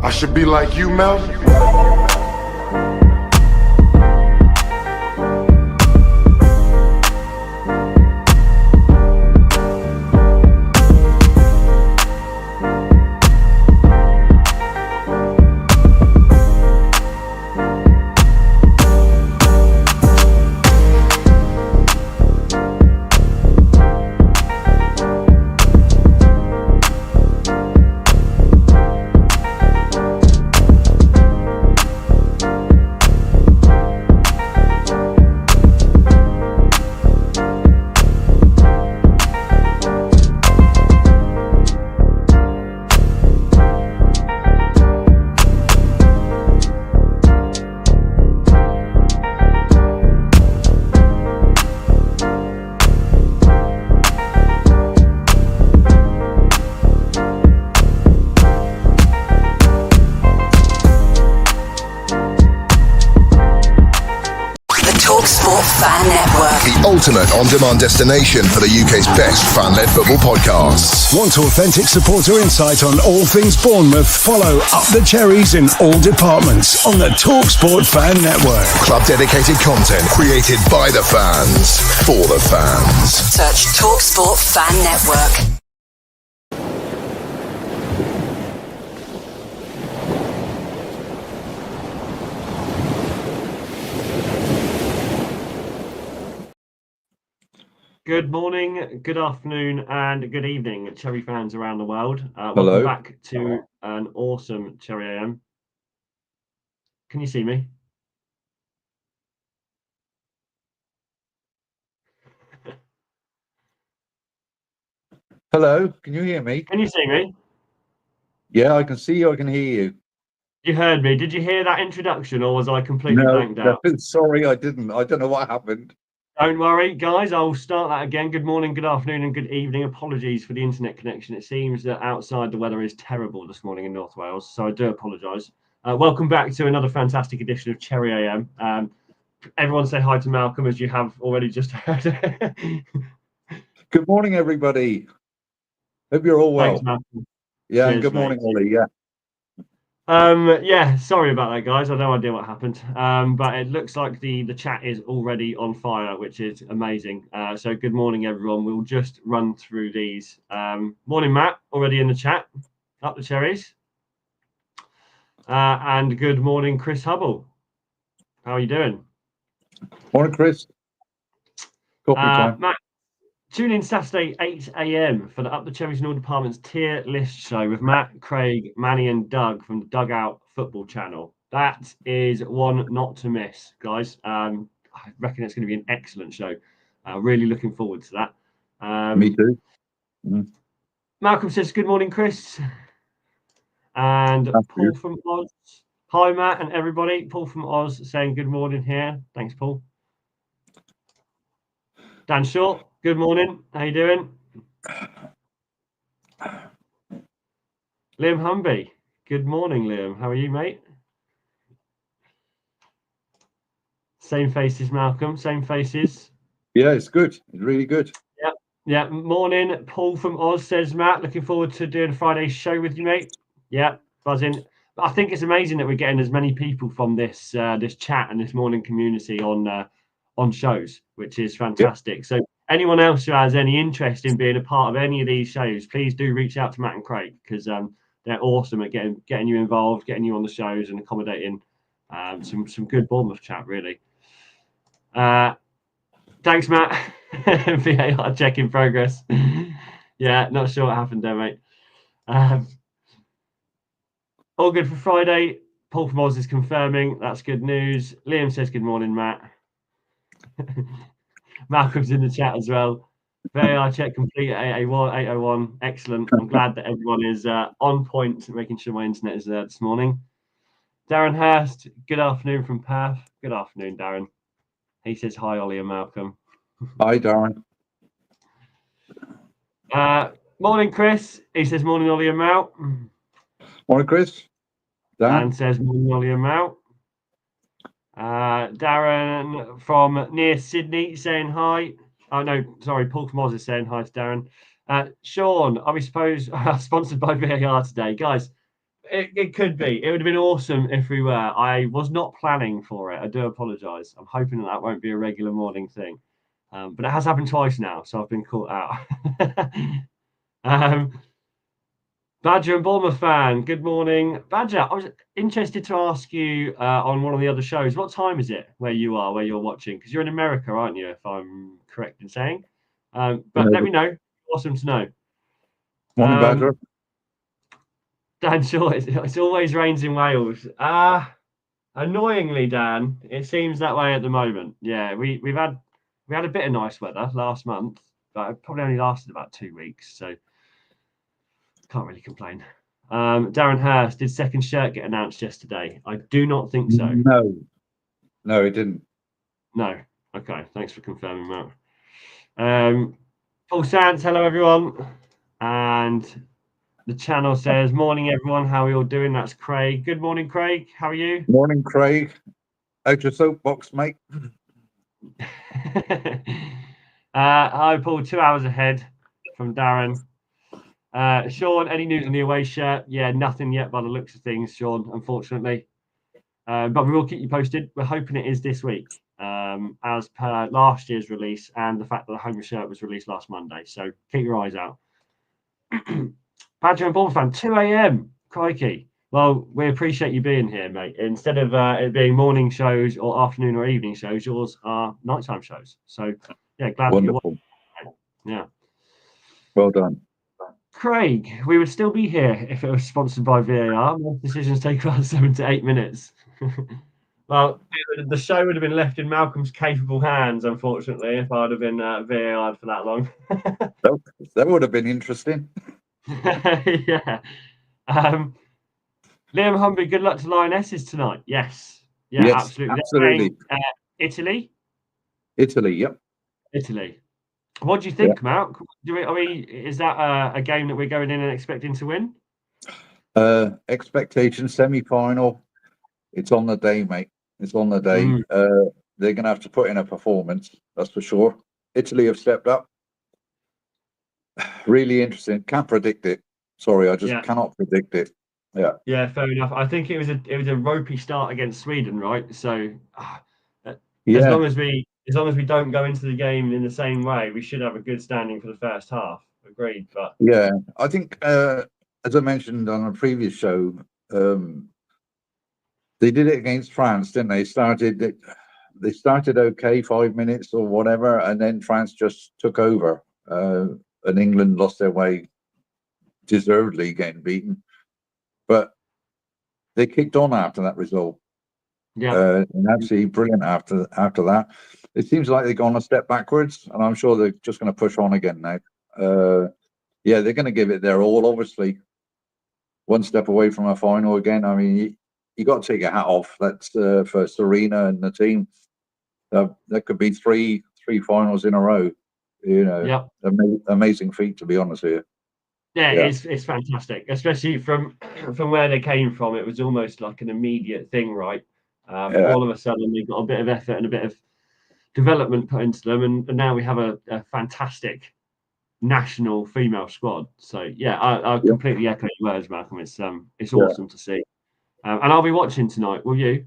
I should be like you, Mel. Ultimate on-demand destination for the UK's best fan-led football podcasts. Want authentic supporter insight on all things Bournemouth? Follow Up the Cherries in all departments on the TalkSport Fan Network. Club-dedicated content created by the fans, for the fans. Search TalkSport Fan Network. Good morning, good afternoon, and good evening, Cherry fans around the world. Hello. Welcome back to an awesome Cherry AM. Can you see me? Hello, can you hear me? Can you see me? Yeah, I can see you, I can hear you. You heard me. Did you hear that introduction, or was I completely blanked out? No, sorry, I didn't. I don't know what happened. Don't worry, guys. I'll start that again. Good morning, good afternoon, and good evening. Apologies for the internet connection. It seems that outside the weather is terrible this morning in North Wales, so I do apologise. Welcome back to another fantastic edition of Cherry AM. Everyone say hi to Malcolm, as you have already just heard. Good morning, everybody. Hope you're all well. Thanks, Malcolm. Yeah, Cheers, and good morning, mate. Ollie. Yeah. Yeah, sorry about that, guys. I have no idea what happened. But it looks like the chat is already on fire, which is amazing. So good morning, everyone. We'll just run through these. Morning, Matt, already in the chat. Up the cherries. And good morning, Chris Hubble. How are you doing? Morning, Chris. Coffee time. Matt, tune in Saturday, 8 a.m. for the Up the Cherries in All Departments tier list show with Matt, Craig, Manny, and Doug from the Dugout Football Channel. That is one not to miss, guys. I reckon it's going to be an excellent show. Really looking forward to that. Me too. Malcolm says, good morning, Chris. And Paul from Oz. Hi, Matt and everybody. Paul from Oz saying good morning here. Thanks, Paul. Dan Short, good morning. How you doing? Liam Humby, good morning, Liam. How are you, mate? Same faces, Malcolm. Same faces. Yeah, it's good. It's really good. Yeah. Morning. Paul from Oz says, Matt, looking forward to doing Friday's show with you, mate. Yeah, buzzing. I think it's amazing that we're getting as many people from this this chat and this morning community on shows, which is fantastic. Yep. So anyone else who has any interest in being a part of any of these shows, please do reach out to Matt and Craig, because they're awesome at getting you involved, getting you on the shows and accommodating some good Bournemouth chat, really. Thanks, Matt. VAR check in progress. Yeah, not sure what happened there, mate. All good for Friday. Paul from Oz is confirming. That's good news. Liam says good morning, Matt. Malcolm's in the chat as well. VAR check complete at 801. Excellent. I'm glad that everyone is on point, making sure my internet is there this morning. Darren Hurst, good afternoon from Perth. Good afternoon, Darren. He says hi, Ollie and Malcolm. Hi, Darren. Morning, Chris. He says morning, Ollie and Mal. Morning, Chris. Dan. And says morning, Ollie and Mal. Darren from near Sydney saying hi. Oh, no, sorry. Paul from Oz is saying hi to Darren. Sean, are we sponsored by VAR today? Guys, It could be. It would have been awesome if we were. I was not planning for it. I do apologise. I'm hoping that won't be a regular morning thing. But it has happened twice now, so I've been caught out. um, Badger and Bournemouth fan, good morning. Badger, I was interested to ask you on one of the other shows, what time is it where you are, where you're watching? Because you're in America, aren't you, if I'm correct in saying? But let me know. Awesome to know. Morning, Badger. Dan Shaw, it always rains in Wales. Annoyingly, Dan, it seems that way at the moment. Yeah, we had a bit of nice weather last month, but it probably only lasted about 2 weeks, so can't really complain. Darren Hurst, did second shirt get announced yesterday? I do not think so. No, it didn't. No. Okay, thanks for confirming that. Paul Sands, hello everyone, and the channel says, morning everyone, how are you all doing? That's Craig. Good morning, Craig. How are you? Morning, Craig. Out your soapbox, mate. Hi, Paul. 2 hours ahead from Darren. Sean, any news on the away shirt? Yeah, nothing yet by the looks of things, Sean, unfortunately. But we will keep you posted. We're hoping it is this week, as per last year's release and the fact that the home shirt was released last Monday. So keep your eyes out. Badger and Bournemouth fan, 2 a.m. Crikey. Well, we appreciate you being here, mate. Instead of it being morning shows or afternoon or evening shows, yours are nighttime shows. So, yeah, glad that you're watching. Yeah. Well done. Craig, we would still be here if it was sponsored by VAR. Most decisions take about 7 to 8 minutes. Well, the show would have been left in Malcolm's capable hands, unfortunately, if I'd have been VAR'd for that long. That would have been interesting. Yeah. Liam Humby, good luck to Lionesses tonight. Yes. Yeah, yes, absolutely. Absolutely. Italy? Italy, yep. Italy. What do you think, Matt? Is that a game that we're going in and expecting to win? Expectation semi-final. It's on the day, mate. It's on the day. They're going to have to put in a performance, that's for sure. Italy have stepped up. Really interesting. Can't predict it. Sorry, I just cannot predict it. Yeah. Yeah, fair enough. I think it was a ropey start against Sweden, right? So as long as we don't go into the game in the same way, we should have a good standing for the first half. Agreed. But yeah, I think as I mentioned on a previous show, they did it against France, didn't they? They started okay, 5 minutes or whatever, and then France just took over, and England lost their way, deservedly getting beaten. But they kicked on after that result. Yeah, and absolutely brilliant after that. It seems like they've gone a step backwards, and I'm sure they're just going to push on again now. Yeah, they're going to give it their all, obviously. One step away from a final again. I mean, you got to take your hat off. That's for Serena and the team. That could be three finals in a row. You know, amazing feat, to be honest with you. Yeah, it's fantastic, especially from where they came from. It was almost like an immediate thing, right? All of a sudden, they've got a bit of effort and a bit of development put into them, and now we have a fantastic national female squad. So yeah, I completely echo your words, Malcolm. It's awesome to see, and I'll be watching tonight. Will you?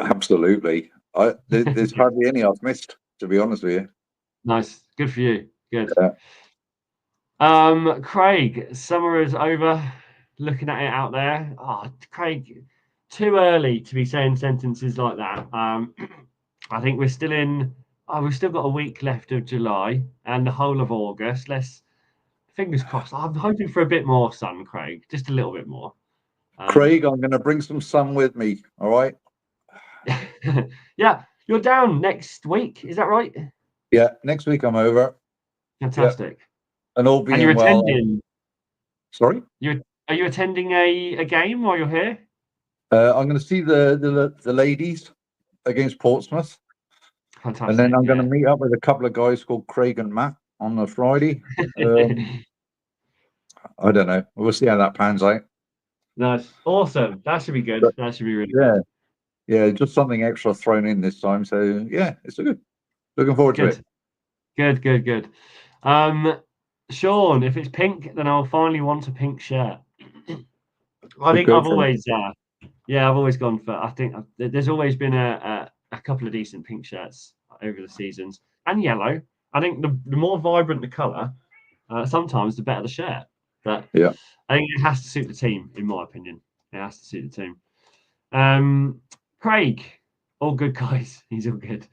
Absolutely. There's hardly any I've missed, to be honest with you. Nice, good for you. Good. Craig, summer is over. Looking at it out there. Oh, Craig, too early to be saying sentences like that. I think we're still in. Oh, we've still got a week left of July and the whole of August. Fingers crossed. I'm hoping for a bit more sun, Craig. Just a little bit more. Craig, I'm going to bring some sun with me. All right. Yeah, you're down next week. Is that right? Yeah, next week I'm over. Fantastic. Yeah. And all being you're well. Attending. Sorry. Are you attending a game while you're here? I'm going to see the ladies against Portsmouth. Fantastic. And then I'm going to meet up with a couple of guys called Craig and Matt on the Friday. I don't know. We'll see how that pans out. Nice. Awesome. That should be good. That should be really good. Yeah, just something extra thrown in this time. So yeah, it's good. Looking forward to it. Good. Sean, if it's pink, then I'll finally want a pink shirt. I think Go I've for it. always, I've always gone for. I think there's always been a couple of decent pink shirts over the seasons and yellow. I think the more vibrant the colour, sometimes the better the shirt. But Yeah. I think it has to suit the team, in my opinion. It has to suit the team. Craig, all good guys. He's all good.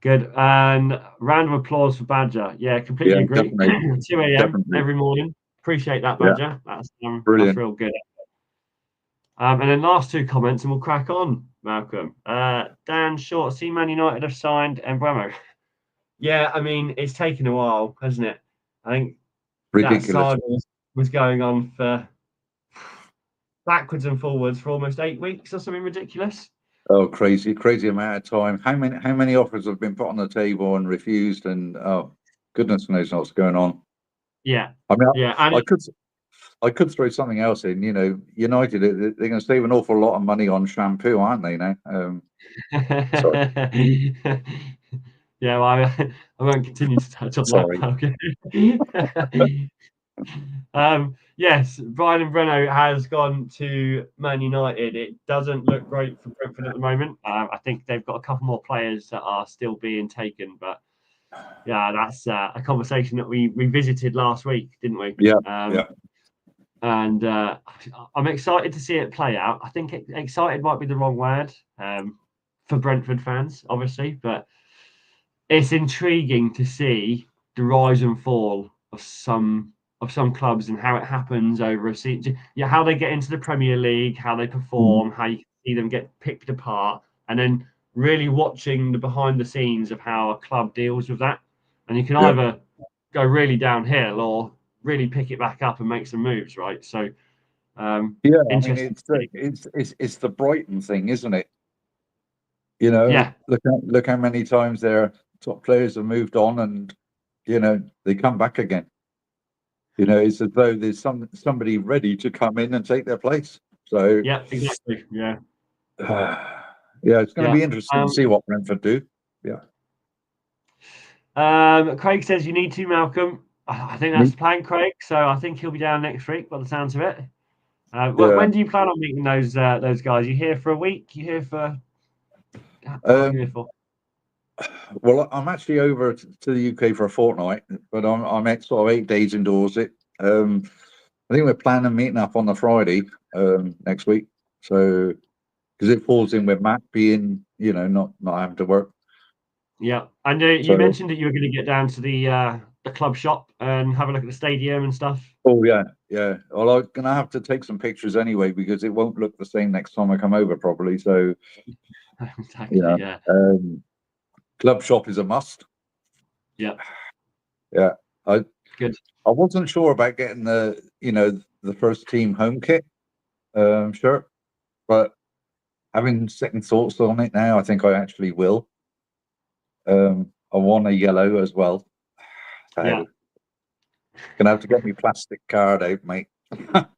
Good. And round of applause for Badger. Yeah, completely Yeah, agree. definitely. 2 a.m. Definitely. every morning. Appreciate that, Yeah. Badger. That's Brilliant. real good. And then last two comments, and we'll crack on, Malcolm. Dan Short, see Man United have signed Embuemo. Yeah, I mean, it's taken a while, hasn't it? I think that Ridiculous. saga was going on for backwards and forwards for almost 8 weeks or something ridiculous. Oh, crazy amount of time. How many offers have been put on the table and refused? And oh, goodness knows what's going on. Yeah, I mean, yeah, and I could throw something else in. You know, United, they're going to save an awful lot of money on shampoo, aren't they? Now, sorry, yeah, well, I won't continue to touch on sorry. that. Okay. Yes, Brian Breno has gone to Man United. It doesn't look great for Brentford at the moment. I think they've got a couple more players that are still being taken, but yeah, that's a conversation that we visited last week, didn't we? Yeah, yeah. And I'm excited to see it play out. I think excited might be the wrong word for Brentford fans, obviously, but it's intriguing to see the rise and fall of some clubs and how it happens over a season. Yeah, how they get into the Premier League, how they perform, how you see them get picked apart, and then really watching the behind the scenes of how a club deals with that. And you can either go really downhill or really pick it back up and make some moves, right? So, I mean, interesting. it's the Brighton thing, isn't it? You know, Yeah, look how many times their top players have moved on, and they come back again. You know, it's as though there's somebody ready to come in and take their place. So yeah, exactly. Yeah, it's going to yeah. be interesting to see what Brentford do. Yeah. Craig says you need to, Malcolm. I think that's the plan, Craig. So I think he'll be down next week by the sounds of it. When do you plan on meeting those guys? You here for a week? You here for? How long are you here for? Well, I'm actually over to the UK for a fortnight, but I'm at sort of 8 days indoors. I think we're planning meeting up on the Friday next week. So because it falls in with Matt being, not having to work. Yeah, and you mentioned that you were going to get down to the club shop and have a look at the stadium and stuff. Oh yeah. Well, I'm gonna have to take some pictures anyway because it won't look the same next time I come over properly. So exactly. Yeah. Club shop is a must. Yeah. Yeah. Good. I wasn't sure about getting the first team home kit shirt, but having second thoughts on it now, I think I actually will. I want a yellow as well. So, yeah. Gonna have to get me plastic card out, mate.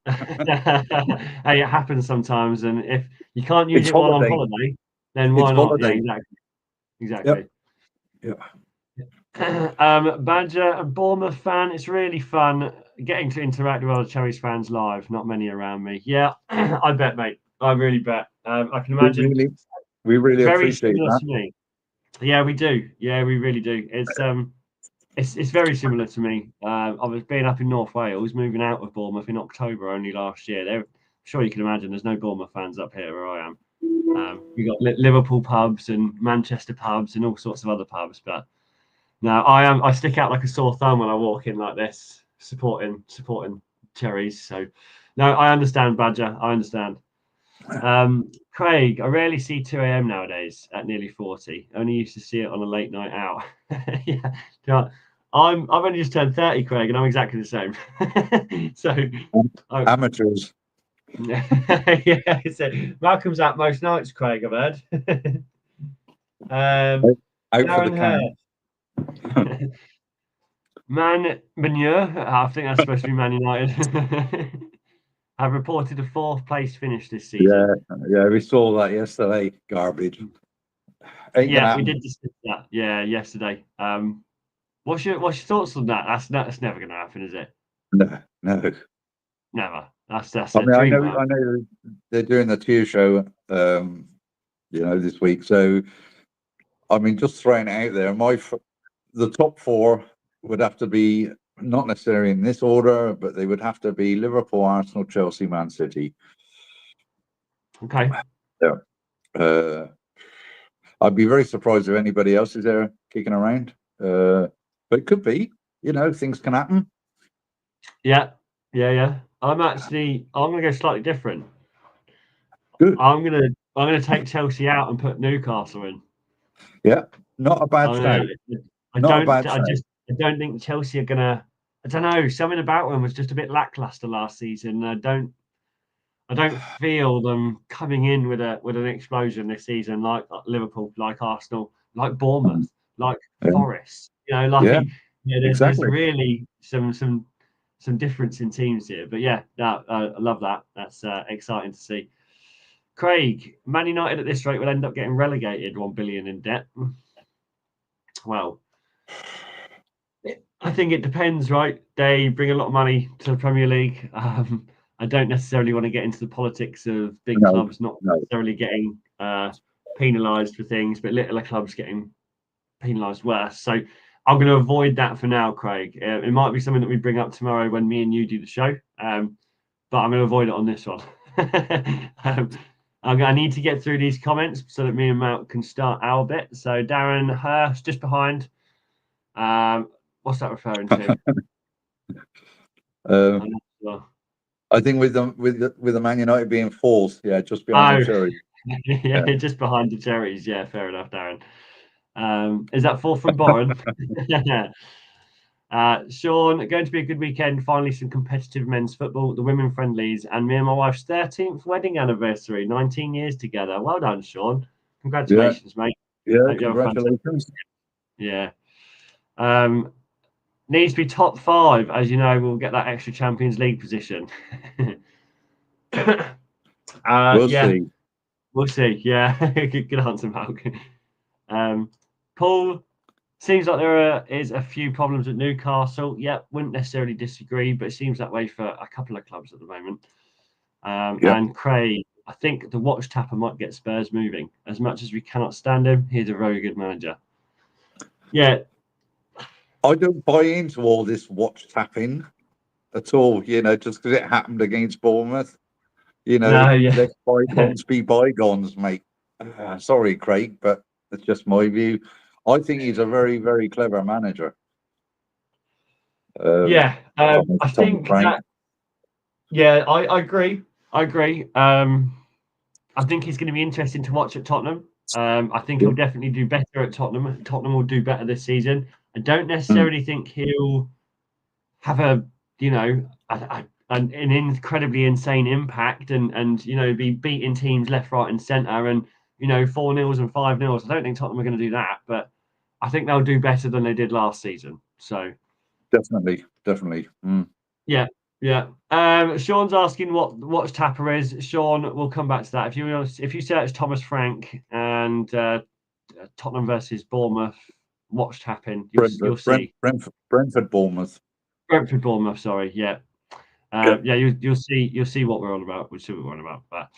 Hey, it happens sometimes, and if you can't use it while on holiday, then why not? Holiday. Yeah, exactly. Yep. Badger, a Bournemouth fan. It's really fun getting to interact with other Cherries fans live. Not many around me. Yeah, I bet, mate. I really bet. I can imagine. We really very appreciate similar that. to me. Yeah, we do. Yeah, we really do. It's very similar to me. I was being up in North Wales, moving out of Bournemouth in October only last year. I'm sure you can imagine there's no Bournemouth fans up here where I am. We got Liverpool pubs and Manchester pubs and all sorts of other pubs, but no, I stick out like a sore thumb when I walk in like this, supporting Cherries. So no, I understand, Badger. I understand. Craig, I rarely see 2 a.m. nowadays at nearly 40. Only used to see it on a late night out. Yeah, I've only just turned 30, Craig, and I'm exactly the same. So amateurs. Yeah, so Malcolm's out most nights, Craig, I've heard. Out for the count. Man Manure, I think that's supposed to be Man United. Have reported a 4th place finish this season. Yeah, we saw that yesterday. Garbage. Yeah, we did discuss that. Yeah, yesterday. What's your thoughts on that? That's never going to happen, is it? No. Never. That's I a mean, I dream know, work. I know they're doing the tier show, this week. So, I mean, just throwing it out there, the top four would have to be not necessarily in this order, but they would have to be Liverpool, Arsenal, Chelsea, Man City. Okay. Yeah. I'd be very surprised if anybody else is there kicking around. But it could be, things can happen. Yeah. I'm gonna go slightly different. Good. I'm gonna take Chelsea out and put Newcastle in. Yeah. Not a bad shout. I don't think Chelsea are gonna. I don't know. Something about them was just a bit lackluster last season. I don't feel them coming in with an explosion this season, like Liverpool, like Arsenal, like Bournemouth, like Yeah. Forest. Yeah, There's exactly. really some difference in teams here. But yeah, I love that. That's exciting to see. Craig, Man United at this rate will end up getting relegated, 1 billion in debt. Well, I think it depends, right? They bring a lot of money to the Premier League. I don't necessarily want to get into the politics of big clubs not necessarily getting penalised for things, but littler clubs getting penalised worse. So I'm going to avoid that for now, Craig. It might be something that we bring up tomorrow when me and you do the show, but I'm going to avoid it on this one. I need to get through these comments so that me and Matt can start our bit. So Darren Hurst just behind. What's that referring to? I think with the Man United being fourth, just behind the Cherries. Yeah, just behind the Cherries. Yeah, fair enough, Darren. Is that fourth from bottom? Sean, going to be a good weekend. Finally, some competitive men's football, the women friendlies, and me and my wife's 13th wedding anniversary. 19 years together. Well done, Sean. Congratulations, mate. Yeah, congratulations. Yeah. Needs to be top 5, as you know. We'll get that extra Champions League position. We'll see. We'll see. Yeah, good answer, Malcolm. Paul, seems like there is a few problems at Newcastle. Yep, wouldn't necessarily disagree, but it seems that way for a couple of clubs at the moment. And Craig, I think the watch tapper might get Spurs moving. As much as we cannot stand him, he's a very good manager. Yeah. I don't buy into all this watch tapping at all, just because it happened against Bournemouth. Let bygones be bygones, mate. Sorry, Craig, but it's just my view. I think he's a very, very clever manager. I think that. Yeah, I agree. I think he's going to be interesting to watch at Tottenham. I think he'll definitely do better at Tottenham. Tottenham will do better this season. I don't necessarily think he'll have an incredibly insane impact and be beating teams left, right, and centre and 4-0s and 5-0s. I don't think Tottenham are going to do that, but I think they'll do better than they did last season. So definitely. Yeah. Sean's asking what watch tapper is. Sean, we'll come back to that. If you search Thomas Frank and Tottenham versus Bournemouth watch tapping, you'll see Brentford Bournemouth. Brentford Bournemouth. Sorry, yeah. You'll see what we're on about. We'll see what we're on about. But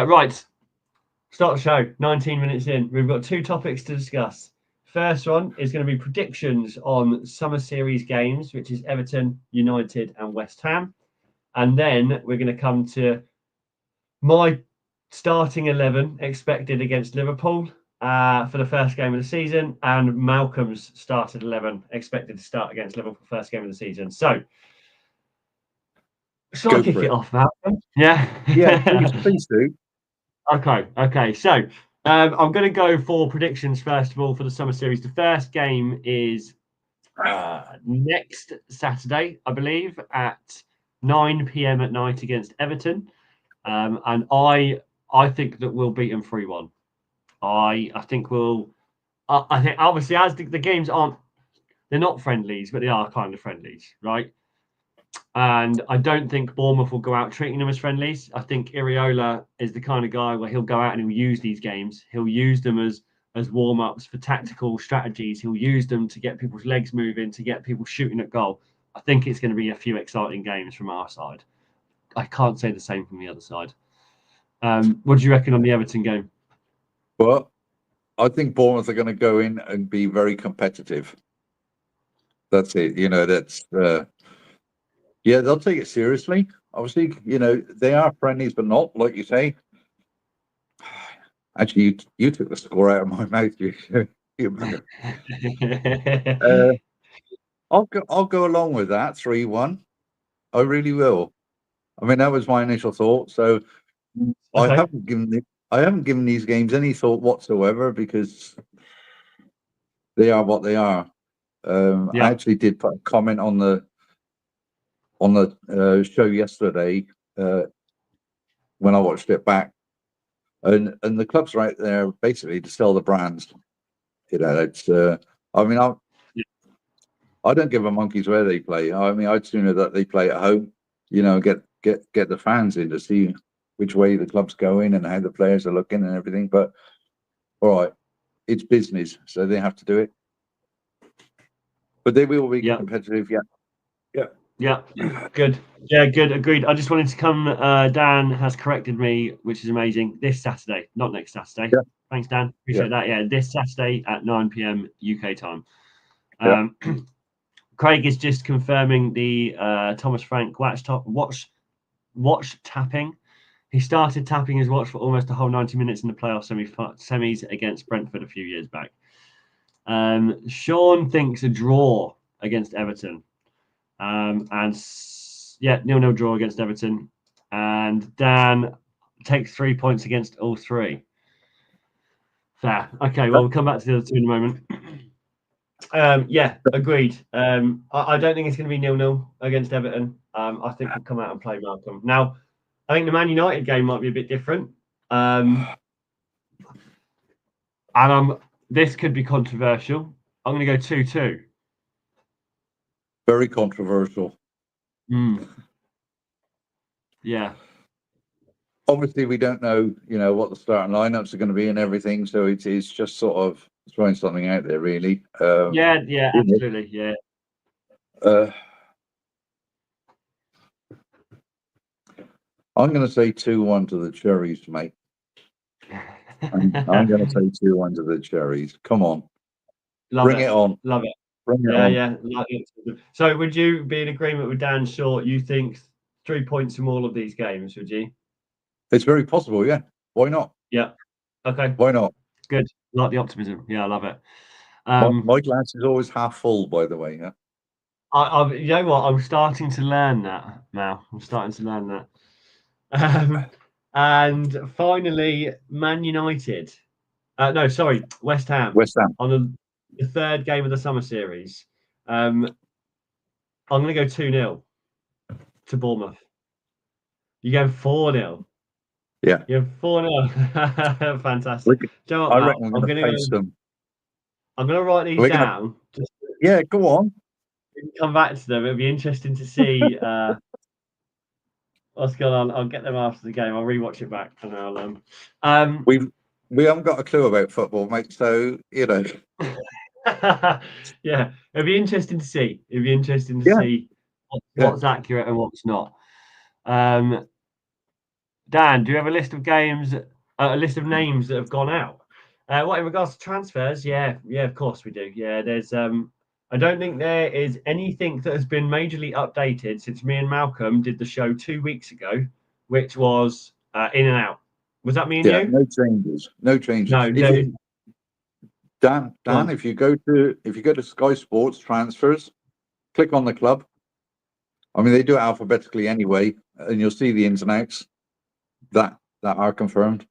right, start the show. 19 minutes in, we've got 2 topics to discuss. First one is going to be predictions on summer series games, which is Everton, United, and West Ham. And then we're going to come to my starting 11 expected against Liverpool for the first game of the season, and Malcolm's started 11 expected to start against Liverpool first game of the season. So, shall I kick it off, Malcolm? Yeah, please do. Okay. So, I'm going to go for predictions first of all for the summer series. The first game is next Saturday, I believe, at 9 p.m. at night against Everton, and I think that we'll beat them 3-1. I think we'll. I think obviously as the games they're not friendlies, but they are kind of friendlies, right? And I don't think Bournemouth will go out treating them as friendlies. I think Iriola is the kind of guy where he'll go out and he'll use these games. He'll use them as warm-ups for tactical strategies. He'll use them to get people's legs moving, to get people shooting at goal. I think it's going to be a few exciting games from our side. I can't say the same from the other side. What do you reckon on the Everton game? Well, I think Bournemouth are going to go in and be very competitive. That's it. That's yeah, they'll take it seriously. Obviously, they are friendlies, but not like you say. Actually, you took the score out of my mouth. I'll go along with that 3-1. I really will. I mean, that was my initial thought. So I Okay. haven't given these games any thought whatsoever because they are what they are. Yeah. I actually did put a comment on the show yesterday when I watched it back, and the club's right there basically to sell the brands. It's I mean, I don't give a monkeys where they play. I mean, I'd sooner that they play at home. Get the fans in to see which way the club's going and how the players are looking and everything. But all right, it's business, so they have to do it. But they will be competitive, yeah. Yeah, good. Yeah, good. Agreed. I just wanted to come. Dan has corrected me, which is amazing. This Saturday, not next Saturday. Yeah. Thanks, Dan. Appreciate that. Yeah, this Saturday at 9 p.m. UK time. Craig is just confirming the Thomas Frank watch tapping. He started tapping his watch for almost the whole 90 minutes in the playoff semis against Brentford a few years back. Sean thinks a draw against Everton. And 0-0 draw against Everton. And Dan takes 3 points against all three. Fair. Okay, well, we'll come back to the other two in a moment. Agreed. I don't think it's going to be 0-0 against Everton. I think we'll come out and play Malcolm. Now, I think the Man United game might be a bit different. This could be controversial. I'm going to go 2-2. Very controversial. Yeah. Obviously, we don't know, what the starting lineups are going to be and everything. So it's just sort of throwing something out there, really. Absolutely. Yeah. I'm going to say 2-1 to the Cherries, mate. I'm going to say 2-1 to the Cherries. Come on. Bring it on. Love it. Bring it on. Yeah. So would you be in agreement with Dan Short? You think 3 points from all of these games, would you? It's very possible, yeah. Why not? Yeah. Okay. Why not? Good. Like the optimism. Yeah, I love it. My glass is always half full, by the way. Yeah. You know what? I'm starting to learn that now. And finally, Man United. West Ham. West Ham. On the third game of the summer series. I'm going to go 2-0 to Bournemouth. You go 4-0. Yeah. You're 4-0. Fantastic. I reckon I'm going to face them. I'm going to write these down. Yeah, go on. We can come back to them. It'll be interesting to see what's going on. I'll get them after the game. I'll rewatch it back and I'll. We haven't got a clue about football, mate. So Yeah, it'll be interesting to see. See what's accurate and what's not. Dan, do you have a list of names that have gone out? What in regards to transfers? Yeah, of course we do. Yeah, there's I don't think there is anything that has been majorly updated since me and Malcolm did the show 2 weeks ago, which was in and out. Was that me and you? No changes. No. Dan, if you go to Sky Sports transfers, click on the club. I mean, they do it alphabetically anyway, and you'll see the ins and outs that are confirmed.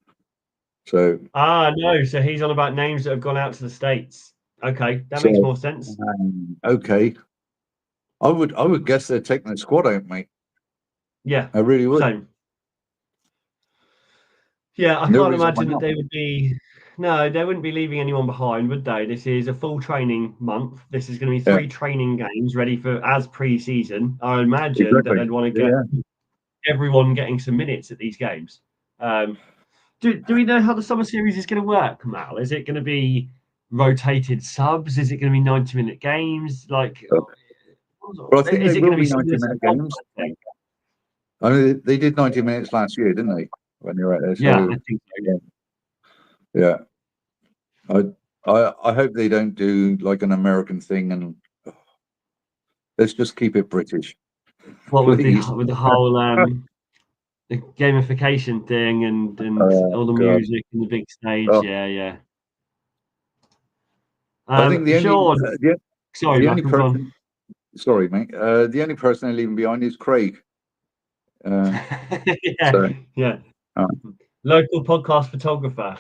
So no, so he's on about names that have gone out to the States. Okay, that makes more sense. Okay, I would guess they're taking the squad out, mate. Yeah, I really would. Same. Yeah, I can't imagine that they would be. No, they wouldn't be leaving anyone behind, would they? This is a full training month. This is going to be 3 training games ready for as pre-season. I imagine that they'd want to get everyone getting some minutes at these games. Do we know how the summer series is going to work, Mal? Is it going to be rotated subs? Is it going to be 90-minute games? Well, I think they will be 90-minute games. I mean, they did 90 minutes last year, didn't they? When they were out there. So, Yeah, I think so. yeah. I hope they don't do like an American thing and let's just keep it British. What Please. with the whole the gamification thing and all the God. music and the big stage. Oh, Yeah. I think Sean, sorry, the only Malcolm, go on. person, sorry, mate, the only person they're leaving behind is Craig. So, yeah. uh, Local podcast photographer.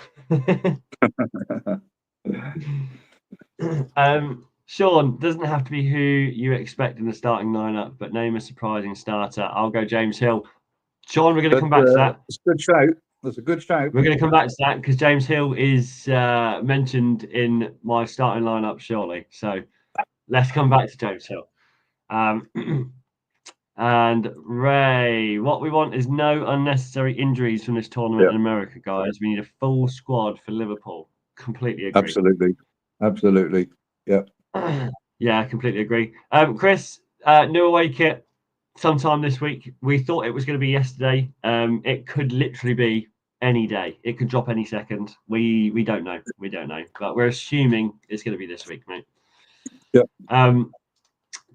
Sean, doesn't have to be who you expect in the starting lineup, but name a surprising starter. I'll go James Hill. Sean, we're going to come back to that. it's a good shout. That's a good shout. We're going to come back to that because James Hill is mentioned in my starting lineup shortly. So let's come back to James Hill. And Ray, what we want is no unnecessary injuries from this tournament in America, guys. We need a full squad for Liverpool. Completely agree. Absolutely. Yeah. Yeah, completely agree. Chris, new away kit sometime this week. We thought it was going to be yesterday. It could literally be any day. It could drop any second. We don't know. We don't know, but we're assuming it's going to be this week, mate. Yeah.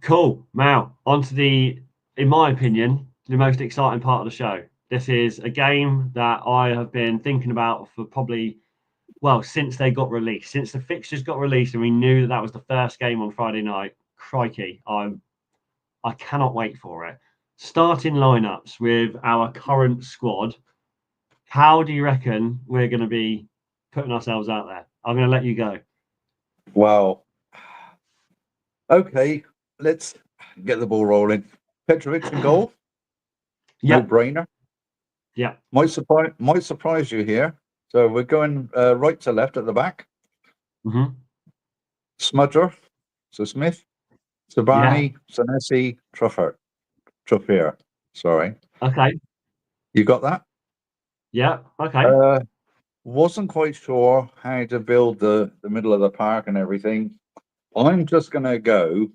Cool. Now on to in my opinion, the most exciting part of the show. This is a game that I have been thinking about for probably, since they got released, since the fixtures got released, and we knew that was the first game on Friday night. Crikey, I cannot wait for it. Starting lineups with our current squad. How do you reckon we're going to be putting ourselves out there? I'm going to let you go. Wow. Okay, let's get the ball rolling. Petrovic in goal. Yeah. No brainer. Yeah. Might surprise you here. So we're going right to left at the back. Mm-hmm. Smudger, so Smith, Sabani, Senesi, Truffier. Sorry. Okay. You got that? Yeah. Okay. Wasn't quite sure how to build the middle of the park and everything. I'm just going to go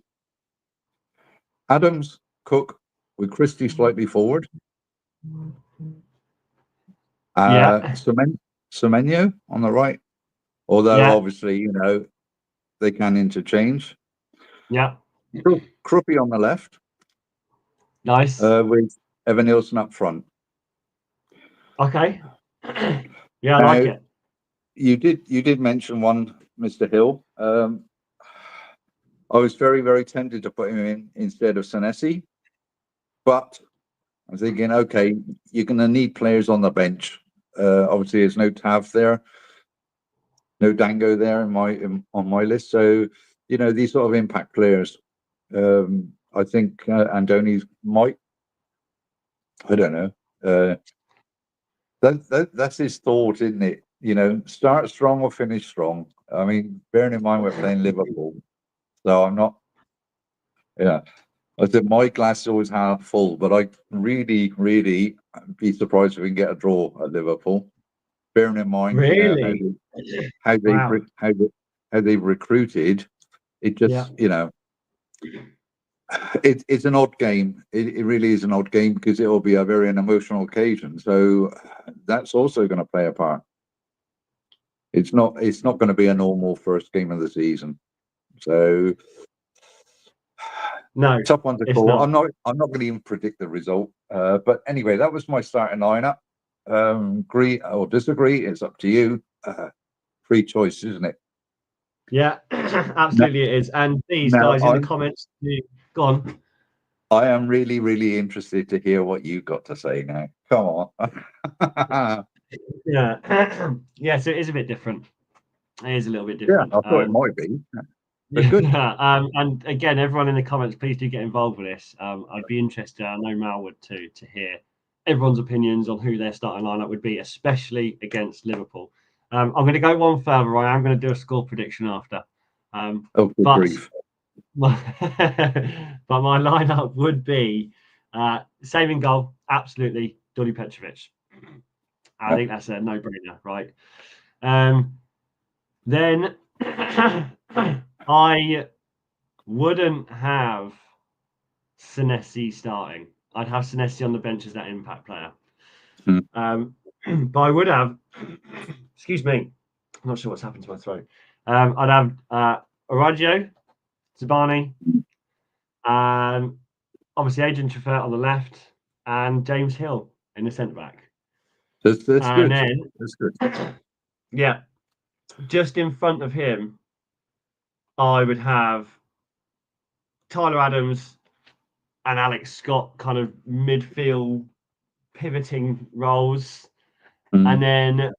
Adams, Cook, with Christie slightly forward. Semenyo on the right. Although obviously, they can interchange. Yeah. Kruppy on the left. Nice. With Evan Nielsen up front. Okay. Yeah, I like it. You did mention one, Mr. Hill. I was very, very tempted to put him in instead of Senesi, but I'm thinking, okay, you're going to need players on the bench. Obviously, there's no Tav there, no Dango there on my list. So, these sort of impact players. I think Andoni's might. I don't know. That's his thought, isn't it? Start strong or finish strong. I mean, bearing in mind we're playing Liverpool, so I'm not. Yeah, I said my glass is always half full, but I really, really be surprised if we can get a draw at Liverpool. Bearing in mind, really, how they've recruited, it just it's an odd game. It really is an odd game because it will be a very emotional occasion. So that's also going to play a part. It's not going to be a normal first game of the season. So no, tough one to call. Not. I'm not going to even predict the result. But anyway, that was my starting lineup. Agree or disagree? It's up to you. Free choice, isn't it? Yeah, absolutely it is. And please, guys, in the comments, go on. I am really, really interested to hear what you've got to say now. Come on. Yeah, so it is a bit different. It is a little bit different. Yeah, I thought it might be. But good. And again, everyone in the comments, please do get involved with this. I'd be interested, I know Mal would too, to hear everyone's opinions on who their starting lineup would be, especially against Liverpool. I'm going to go one further. I am going to do a score prediction after. Brief. But my lineup would be same in goal, absolutely, Dolly Petrovic. I think that's a no-brainer, right? Then I wouldn't have Senesi starting. I'd have Senesi on the bench as that impact player. Hmm. But I would have, excuse me, I'm not sure what's happened to my throat. I'd have Araggio, Zabani, obviously Adrian Traffert on the left, and James Hill in the centre back. That's good. Then, That's good. Yeah, just in front of him, I would have Tyler Adams and Alex Scott kind of midfield pivoting roles. And then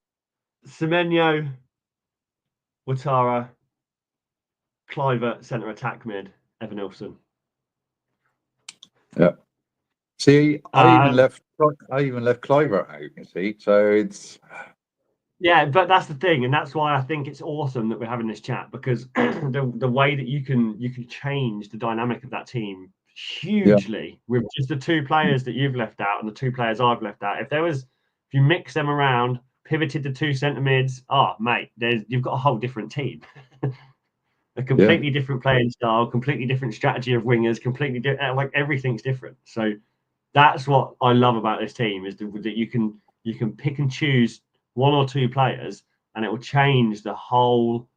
Semenyo, Ouattara, Clivert, centre attack mid, Evan Nilsson. Yeah. See, I even left Cliver out, you see. So it's Yeah, but that's the thing, and that's why I think it's awesome that we're having this chat, because the way that you can change the dynamic of that team hugely with just the two players that you've left out and the two players I've left out. If you mix them around, pivoted the two centre mids, mate, you've got a whole different team. A completely different playing style, completely different strategy of wingers, completely different, like everything's different. So that's what I love about this team, is that you can pick and choose one or two players, and it will change the whole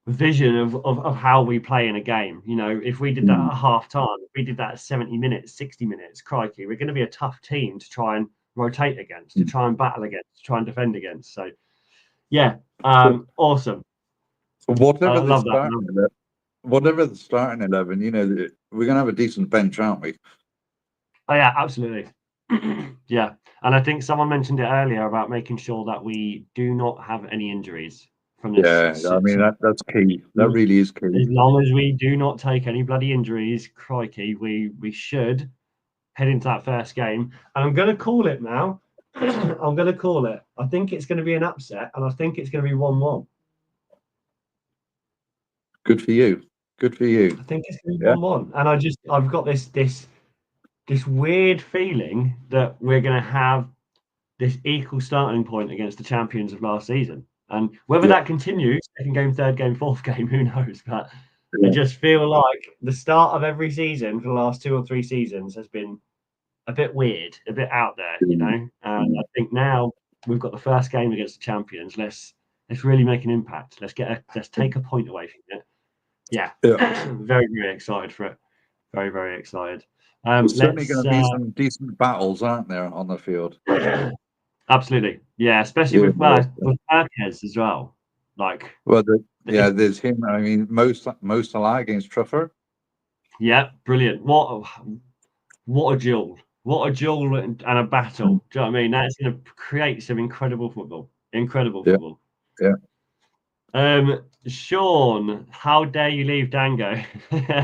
vision of how we play in a game. You know, if we did that at half time, if we did that at 70 minutes, 60 minutes, crikey, we're going to be a tough team to try and rotate against, to try and battle against, to try and defend against. So, yeah, awesome. Whatever the starting 11, you know, we're going to have a decent bench, aren't we? Oh, yeah, absolutely. Yeah. And I think someone mentioned it earlier about making sure that we do not have any injuries from this. Yeah, I mean, that's key. That really is key. As long as we do not take any bloody injuries, crikey, we should head into that first game. And I'm going to call it now. I'm going to call it. I think it's going to be an upset, and I think it's going to be 1-1. Good for you. Good for you. I think it's going to be 1-1. And I've got this weird feeling that we're going to have this equal starting point against the champions of last season. And whether that continues, second game, third game, fourth game, who knows? But I just feel like the start of every season for the last 2 or 3 seasons has been a bit weird, a bit out there, you know. And I think now we've got the first game against the champions. Let's really make an impact. Let's take a point away from it. Yeah. Very, very excited for it. Very, very excited. There's certainly going to be some decent battles, aren't there, on the field? Absolutely, yeah, especially with Marquez as well. Like, there's him. I mean, most Salah against Traffert. Yeah, brilliant. What a duel! What a duel and a battle. Do you know what I mean? That's going to create some incredible football. Incredible football. Yeah. Sean, how dare you leave Dango?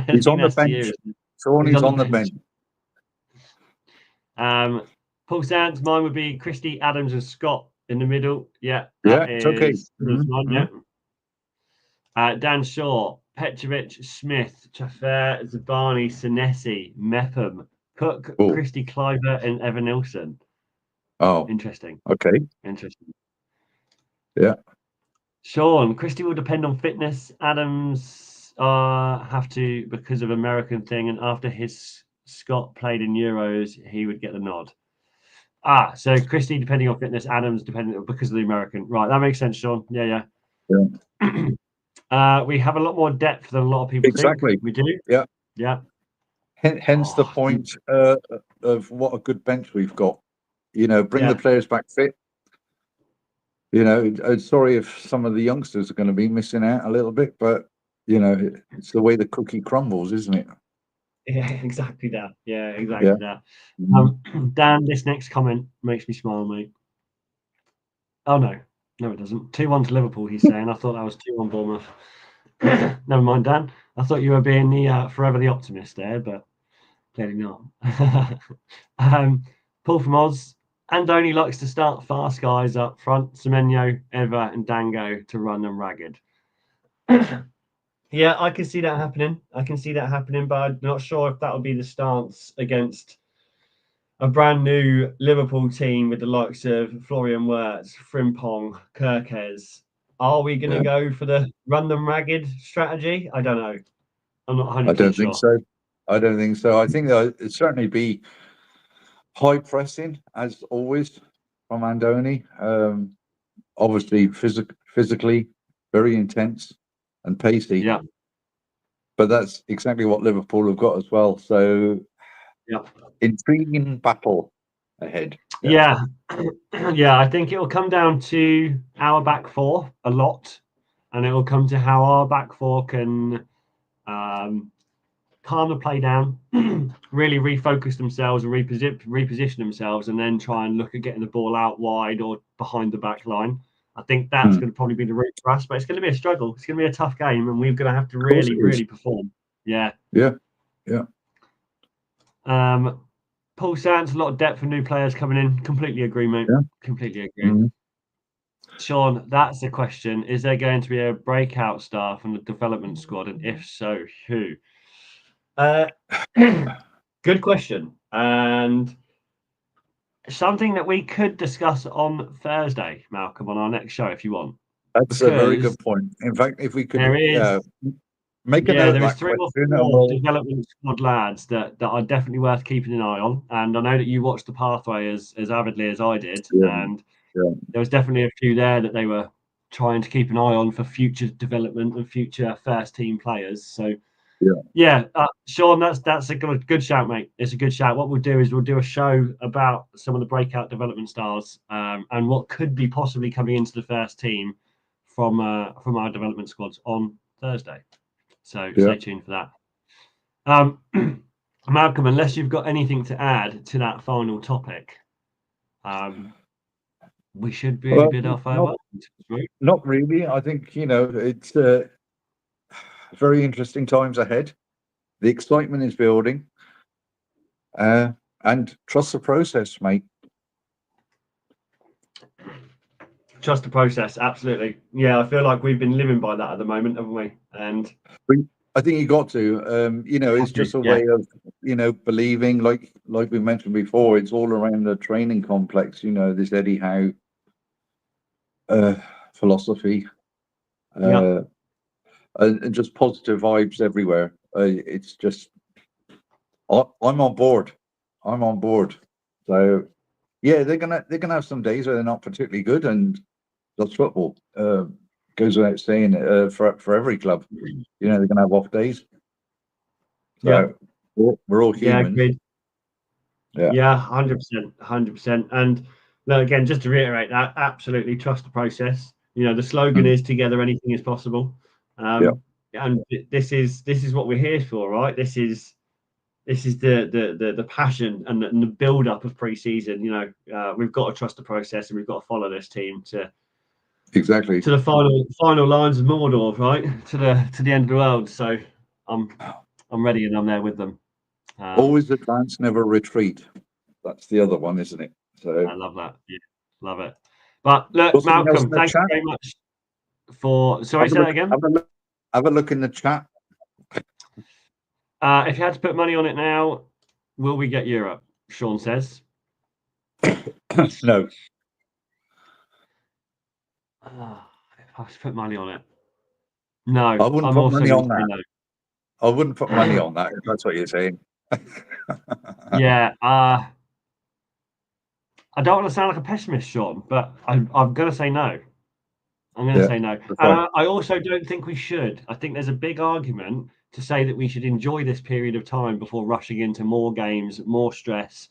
He's on the bench. Sean is on the bench. Paul Sands, mine would be Christie, Adams, and Scott in the middle. Yeah, it's okay. Dan Shaw, Petrovic, Smith, Traffert, Zabani, Senesi, Mepham, Cook, Christie, Cliver, and Evan Nilsson. Oh, interesting. Okay, interesting. Yeah. Sean, Christie will depend on fitness. Adams have to because of American thing, and after Scott played in Euros, he would get the nod. So Christie depending on fitness, Adams depending because of the American. Right, that makes sense, Sean. Yeah. We have a lot more depth than a lot of people think. We do. Yeah. Hence the point of what a good bench we've got. You know, bring the players back fit. You know, sorry if some of the youngsters are going to be missing out a little bit, but you know, it's the way the cookie crumbles, isn't it? Yeah, exactly that. That. Dan, this next comment makes me smile, mate. Oh no, it doesn't. 2-1 to Liverpool, he's saying. I thought that was 2-1 Bournemouth. Never mind, Dan. I thought you were being the forever the optimist there, but clearly not. Paul from Oz. Andoni likes to start fast guys up front. Semenyo, Eva, and Dango to run them ragged. Yeah, I can see that happening. But I'm not sure if that will be the stance against a brand new Liverpool team with the likes of Florian Wirtz, Frimpong, Kirkes. Are we going to go for the run them ragged strategy? I don't know. I'm not 100% sure. I don't think so. I think it'll certainly be High pressing, as always, from Andoni. Obviously, physically very intense and pacey. Yeah. But that's exactly what Liverpool have got as well. So, Yeah. intriguing battle ahead. Yeah. Yeah, I think it will come down to our back four a lot, and it will come to how our back four can calm the play down, really refocus themselves and reposition themselves, and then try and look at getting the ball out wide or behind the back line. I think that's going to probably be the route for us, but it's going to be a struggle. It's going to be a tough game, and we're going to have to really perform. Yeah. Yeah. Paul Sands, a lot of depth for new players coming in. Completely agree, mate. Yeah. Completely agree. Sean, that's the question. Is there going to be a breakout star from the development squad? And if so, who? Good question. And something that we could discuss on Thursday, Malcolm, on our next show, if you want. That's a very good point. In fact, if we could make a note there of is that 3 or 4 development squad lads that are definitely worth keeping an eye on. And I know that you watched the pathway as avidly as I did. And there was definitely a few there that they were trying to keep an eye on for future development and future first team players. So Sean, that's a good shout, mate. It's a good shout. What we'll do is we'll do a show about some of the breakout development stars and what could be possibly coming into the first team from our development squads on Thursday. So stay tuned for that. Malcolm, unless you've got anything to add to that final topic, we should really bid our farewell. Not really. I think, it's very interesting times ahead. The excitement is building. And trust the process, mate. Trust the process, absolutely. Yeah, I feel like we've been living by that at the moment, haven't we? And I think you got to. It's just a way of, believing, like we mentioned before, it's all around the training complex, this Eddie Howe philosophy. And just positive vibes everywhere. It's just, I'm on board. So, they're gonna have some days where they're not particularly good, and that's football. Goes without saying for every club. They're gonna have off days. So we're all human. Yeah, 100%. And no, again, just to reiterate that, absolutely trust the process. The slogan is "Together, anything is possible." And this is what we're here for, right? This is the passion and the build up of pre-season. We've got to trust the process, and we've got to follow this team to the final lines of Mordor, right? To the end of the world. So I'm ready, and I'm there with them. Always advance, never retreat. That's the other one, isn't it? So I love that. Yeah, love it. But look, Malcolm, thank you very much for. Sorry, say that again. Have a look in the chat. If you had to put money on it now, will we get Europe? Sean says. No. If I had to put money on it, no. I wouldn't put money on that. No. I wouldn't put money on that, if that's what you're saying. Yeah. I don't want to sound like a pessimist, Sean, but I'm going to say no. I'm going to say no. And I also don't think we should. I think there's a big argument to say that we should enjoy this period of time before rushing into more games, more stress,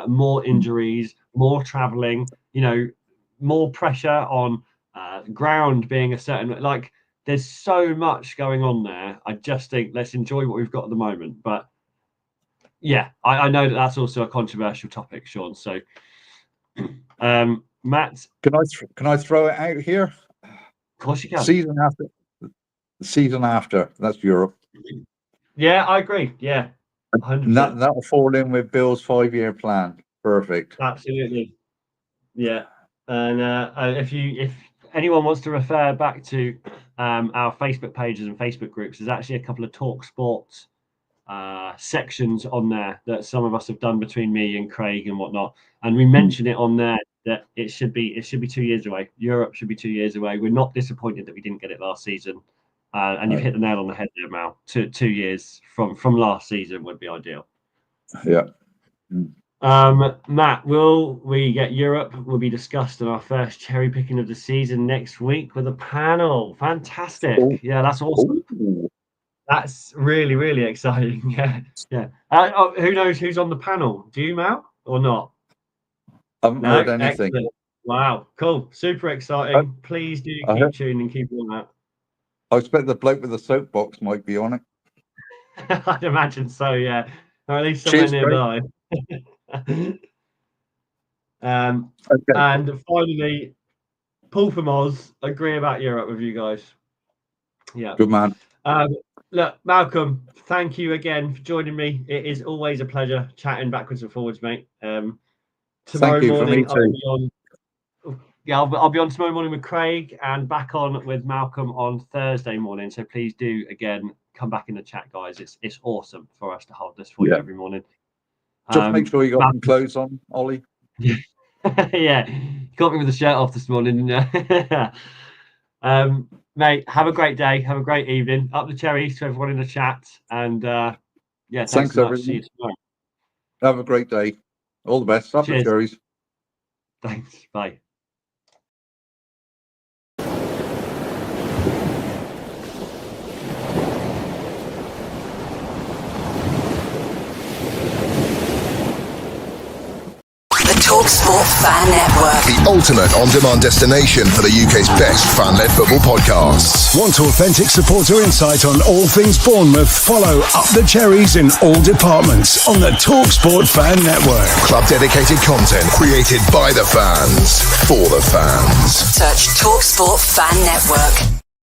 more injuries, more travelling, more pressure on ground being a certain, like, there's so much going on there. I just think let's enjoy what we've got at the moment. But yeah, I know that's also a controversial topic, Sean. So, Matt, can I throw it out here? Of course you can. Season after, that's Europe. Yeah, I agree. Yeah, 100%. That'll fall in with Bill's 5-year plan. Perfect. Absolutely. Yeah, and if anyone wants to refer back to our Facebook pages and Facebook groups, there's actually a couple of Talk Sports sections on there that some of us have done between me and Craig and whatnot, and we mention it on there that it should be 2 years away. Europe should be 2 years away. We're not disappointed that we didn't get it last season, and you've hit the nail on the head there, Mal. 2 years from last season would be ideal. Yeah. Matt, will we get Europe? Will be discussed in our first cherry picking of the season next week with a panel. Fantastic. Oh. Yeah, that's awesome. Ooh. That's really, really exciting. Yeah. Who knows who's on the panel? Do you, Matt, or not? I haven't heard anything. Excellent. Wow, cool. Super exciting. Please do keep tuning, keep on that. I expect the bloke with the soapbox might be on it. I'd imagine so, yeah. Or at least somewhere nearby. Okay. And finally, Paul from Oz, agree about Europe with you guys. Yeah. Good man. Look, Malcolm, thank you again for joining me. It is always a pleasure chatting backwards and forwards, mate. Tomorrow morning, I'll be on tomorrow morning with Craig and back on with Malcolm on Thursday morning. So please do again come back in the chat, guys. It's awesome for us to hold this for you every morning. Just make sure you got some clothes on, Ollie. Yeah, you got me with the shirt off this morning. Mate, have a great day. Have a great evening. Up the cherries to everyone in the chat. And thanks so much. See you tomorrow. Have a great day. All the best. Up the cherries. Thanks. Bye. TalkSport Fan Network. The ultimate on-demand destination for the UK's best fan-led football podcasts. Want authentic supporter insight on all things Bournemouth? Follow Up the Cherries in all departments on the TalkSport Fan Network. Club-dedicated content created by the fans, for the fans. Search TalkSport Fan Network.